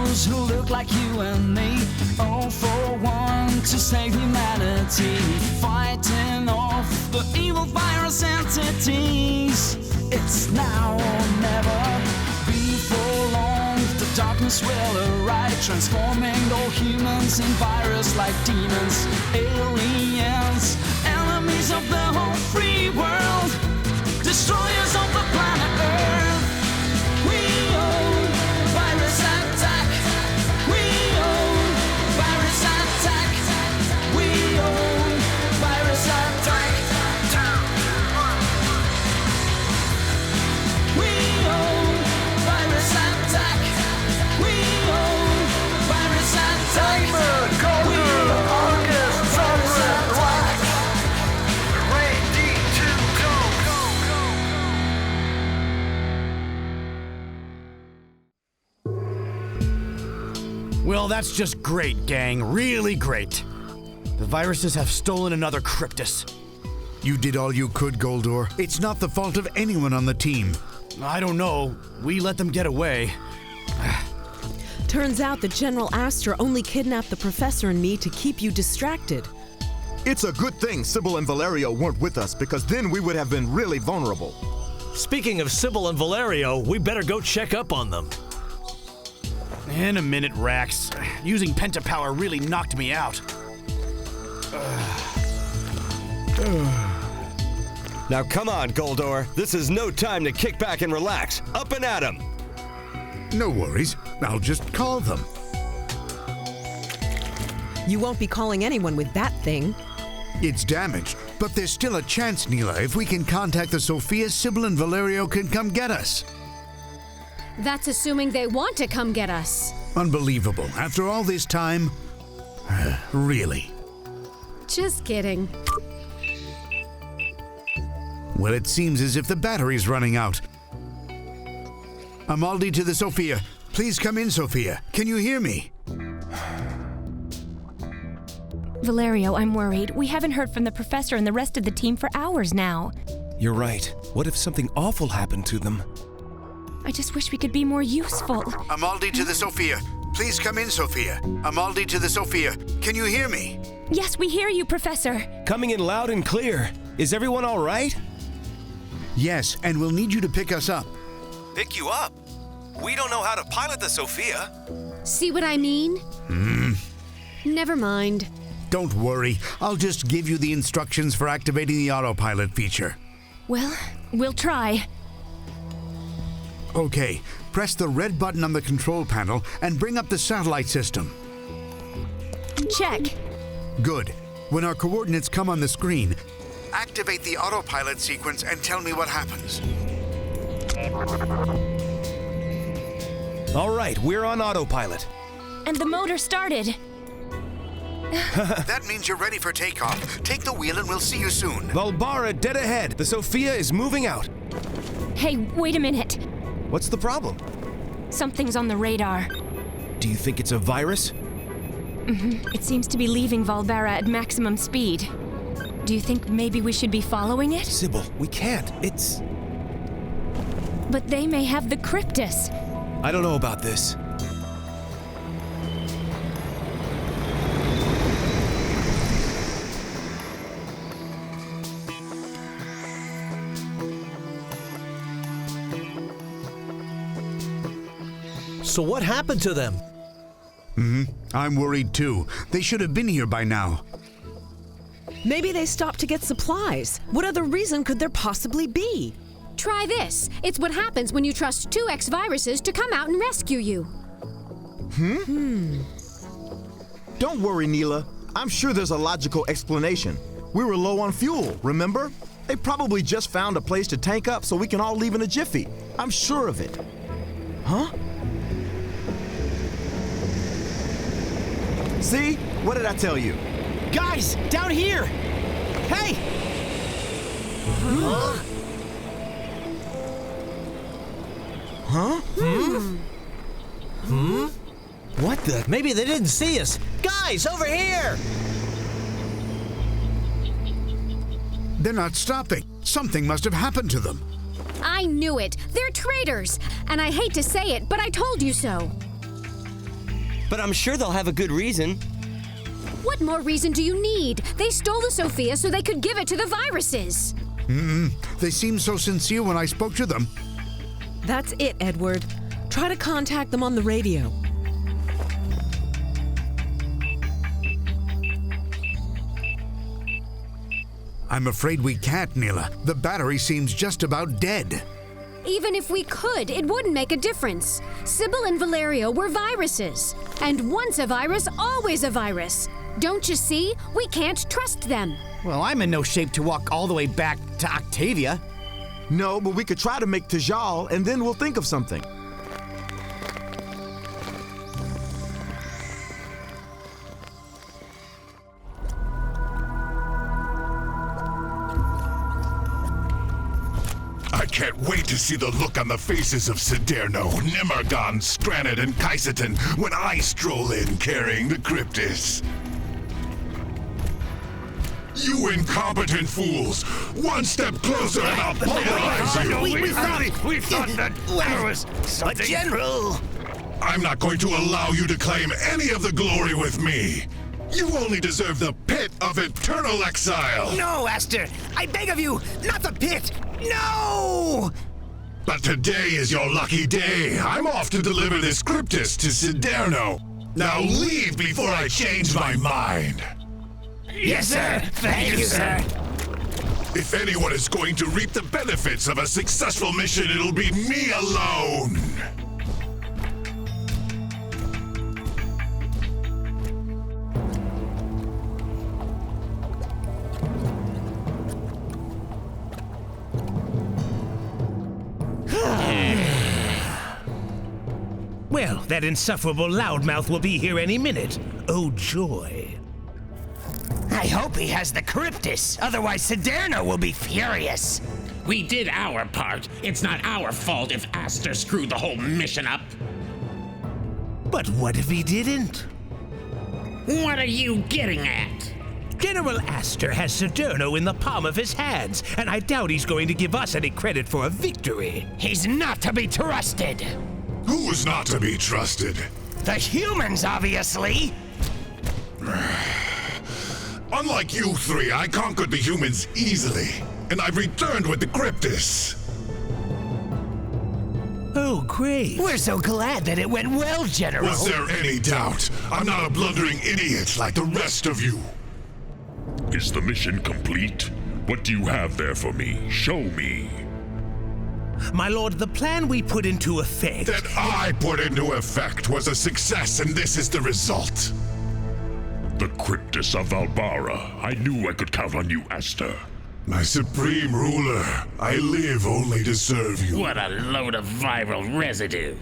heroes who look like you and me, all for one to save humanity, fighting off the evil virus entities. It's now or never. Before long, the darkness will arrive, transforming all humans in virus-like demons, aliens, enemies of the whole free world, destroyers of the planet Earth. We own virus attack. We own virus attack. We own virus attack. We own virus attack. We own virus attack. Well, that's just great, gang. Really great. The viruses have stolen another Cryptus. You did all you could, Goldor. It's not the fault of anyone on the team. I don't know. We let them get away. Turns out that General Astra only kidnapped the professor and me to keep you distracted. It's a good thing Sybil and Valerio weren't with us, because then we would have been really vulnerable. Speaking of Sybil and Valerio, we better go check up on them. In a minute, Rax. Using pentapower really knocked me out. Now come on, Goldor. This is no time to kick back and relax. Up and at 'em! No worries. I'll just call them. You won't be calling anyone with that thing. It's damaged, but there's still a chance, Neela. If we can contact the Sophia, Sybil and Valerio can come get us. That's assuming they want to come get us. Unbelievable. After all this time? Really? Just kidding. Well, it seems as if the battery's running out. Amaldi to the Sophia. Please come in, Sophia. Can you hear me? Valerio, I'm worried. We haven't heard from the professor and the rest of the team for hours now. You're right. What if something awful happened to them? I just wish we could be more useful. Amaldi to the Sophia. Please come in, Sophia. Amaldi to the Sophia. Can you hear me? Yes, we hear you, Professor. Coming in loud and clear. Is everyone all right? Yes, and we'll need you to pick us up. Pick you up? We don't know how to pilot the Sophia. See what I mean? Never mind. Don't worry. I'll just give you the instructions for activating the autopilot feature. Well, we'll try. Okay, press the red button on the control panel and bring up the satellite system. Check. Good. When our coordinates come on the screen, activate the autopilot sequence and tell me what happens. All right, we're on autopilot. And the motor started. That means you're ready for takeoff. Take the wheel and we'll see you soon. Valbara, dead ahead. The Sophia is moving out. Hey, wait a minute. What's the problem? Something's on the radar. Do you think it's a virus? It seems to be leaving Valbara at maximum speed. Do you think maybe we should be following it? Sybil, we can't. It's... But they may have the Cryptus. I don't know about this. So what happened to them? I'm worried too. They should have been here by now. Maybe they stopped to get supplies. What other reason could there possibly be? Try this. It's what happens when you trust 2 X-viruses to come out and rescue you. Don't worry, Neela. I'm sure there's a logical explanation. We were low on fuel, remember? They probably just found a place to tank up so we can all leave in a jiffy. I'm sure of it. Huh? See? What did I tell you? Guys, down here! Hey! Huh? What the? Maybe they didn't see us. Guys, over here! They're not stopping. Something must have happened to them. I knew it. They're traitors. And I hate to say it, but I told you so. but I'm sure they'll have a good reason. What more reason do you need? They stole the Sophia so they could give it to the viruses. They seemed so sincere when I spoke to them. That's it, Edward. Try to contact them on the radio. I'm afraid we can't, Neela. The battery seems just about dead. Even if we could, it wouldn't make a difference. Sybil and Valerio were viruses. And once a virus, always a virus. Don't you see? We can't trust them. Well, I'm in no shape to walk all the way back to Octavia. No, but we could try to make Tajal, and then we'll think of something. I can't wait to see the look on the faces of Siderno, Nimergon, Scranid, and Kaiseton when I stroll in carrying the Cryptis. You incompetent fools! One step closer and I'll pulverize you! We thought that there was something. General! I'm not going to allow you to claim any of the glory with me! You only deserve the pit of eternal exile! No, Aster! I beg of you, not the pit! No! But today is your lucky day. I'm off to deliver this Cryptis to Siderno. Now leave before I change my mind. Yes, sir. Thank you, sir. If anyone is going to reap the benefits of a successful mission, it'll be me alone. Well, that insufferable loudmouth will be here any minute. Oh, joy. I hope he has the Cryptis, otherwise Siderno will be furious. We did our part. It's not our fault if Aster screwed the whole mission up. But what if he didn't? What are you getting at? General Aster has Siderno in the palm of his hands, and I doubt he's going to give us any credit for a victory. He's not to be trusted. Who is not to be trusted? The humans, obviously. Unlike you three, I conquered the humans easily, and I've returned with the Cryptis. Oh, great. We're so glad that it went well, General. Was there any doubt? I'm not a blundering idiot like the rest of you. Is the mission complete? What do you have there for me? Show me. My lord, the plan we put into effect... That I put into effect was a success, and this is the result. The Cryptis of Valbara. I knew I could count on you, Aster. My supreme ruler, I live only to serve you. What a load of viral residue.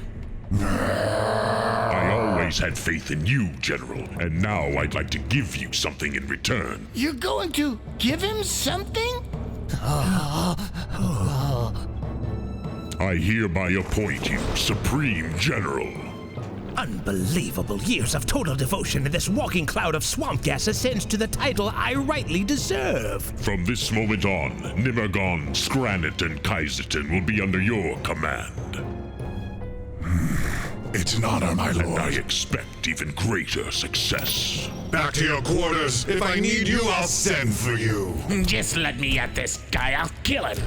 I always had faith in you, General, and now I'd like to give you something in return. You're going to give him something? I hereby appoint you Supreme General. Unbelievable years of total devotion to this walking cloud of swamp gas ascends to the title I rightly deserve. From this moment on, Nimergon, Scranit, and Kaiseton will be under your command. It's an honor, my lord. And I expect even greater success. Back to your quarters. If I need you, I'll send for you. Just let me at this guy. I'll kill him.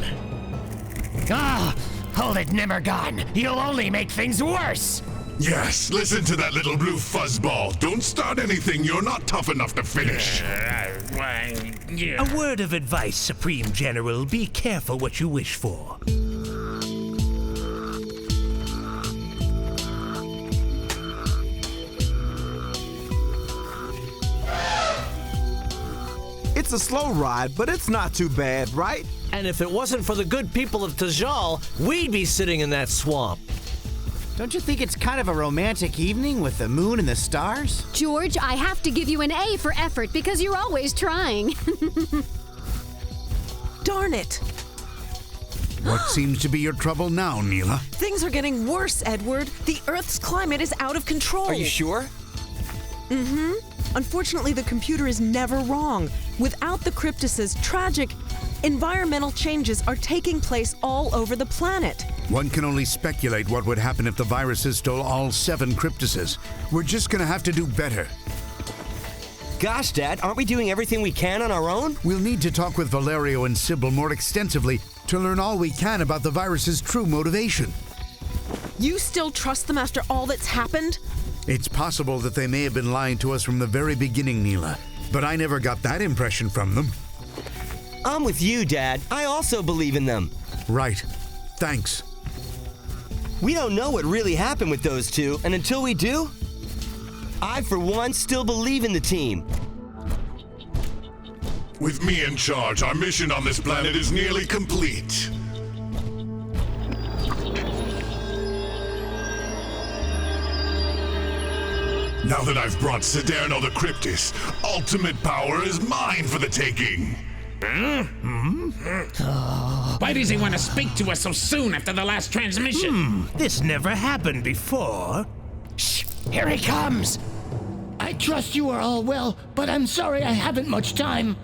Ah, hold it, Nimergon. You'll only make things worse. Yes, listen to that little blue fuzzball. Don't start anything you're not tough enough to finish. A word of advice, Supreme General. Be careful what you wish for. It's a slow ride, but it's not too bad, right? And if it wasn't for the good people of Tajal, we'd be sitting in that swamp. Don't you think it's kind of a romantic evening with the moon and the stars? George, I have to give you an A for effort because you're always trying. Darn it. What seems to be your trouble now, Neela? Things are getting worse, Edward. The Earth's climate is out of control. Are you sure? Mm-hmm. Unfortunately, the computer is never wrong. Without the Cryptises, tragic environmental changes are taking place all over the planet. One can only speculate what would happen if the viruses stole all 7 cryptuses. We're just gonna have to do better. Gosh, Dad, aren't we doing everything we can on our own? We'll need to talk with Valerio and Sybil more extensively to learn all we can about the virus's true motivation. You still trust them after all that's happened? It's possible that they may have been lying to us from the very beginning, Neela, but I never got that impression from them. I'm with you, Dad. I also believe in them. Right. Thanks. We don't know what really happened with those two, and until we do, I, for one, still believe in the team. With me in charge, our mission on this planet is nearly complete. Now that I've brought Saderno the Cryptus, ultimate power is mine for the taking. Why does he want to speak to us so soon after the last transmission? This never happened before. Shh! Here he comes! I trust you are all well, but I'm sorry I haven't much time.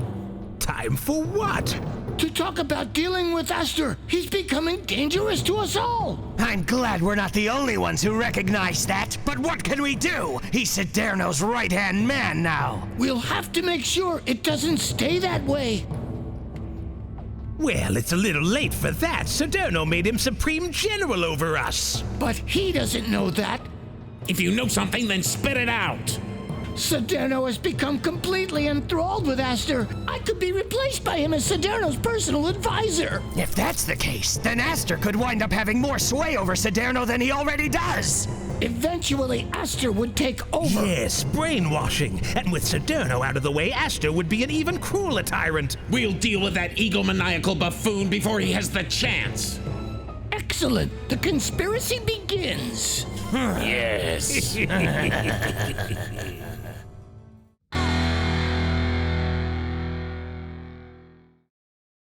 Time for what? To talk about dealing with Aster. He's becoming dangerous to us all. I'm glad we're not the only ones who recognize that, but what can we do? He's Saderno's right-hand man now. We'll have to make sure it doesn't stay that way. Well, it's a little late for that. Saderno made him Supreme General over us. But he doesn't know that. If you know something, then spit it out. Saderno has become completely enthralled with Aster. I could be replaced by him as Saderno's personal advisor. If that's the case, then Aster could wind up having more sway over Saderno than he already does. Eventually, Aster would take over. Yes, brainwashing. And with Saderno out of the way, Aster would be an even crueler tyrant. We'll deal with that egomaniacal buffoon before he has the chance. Excellent. The conspiracy begins. Yes.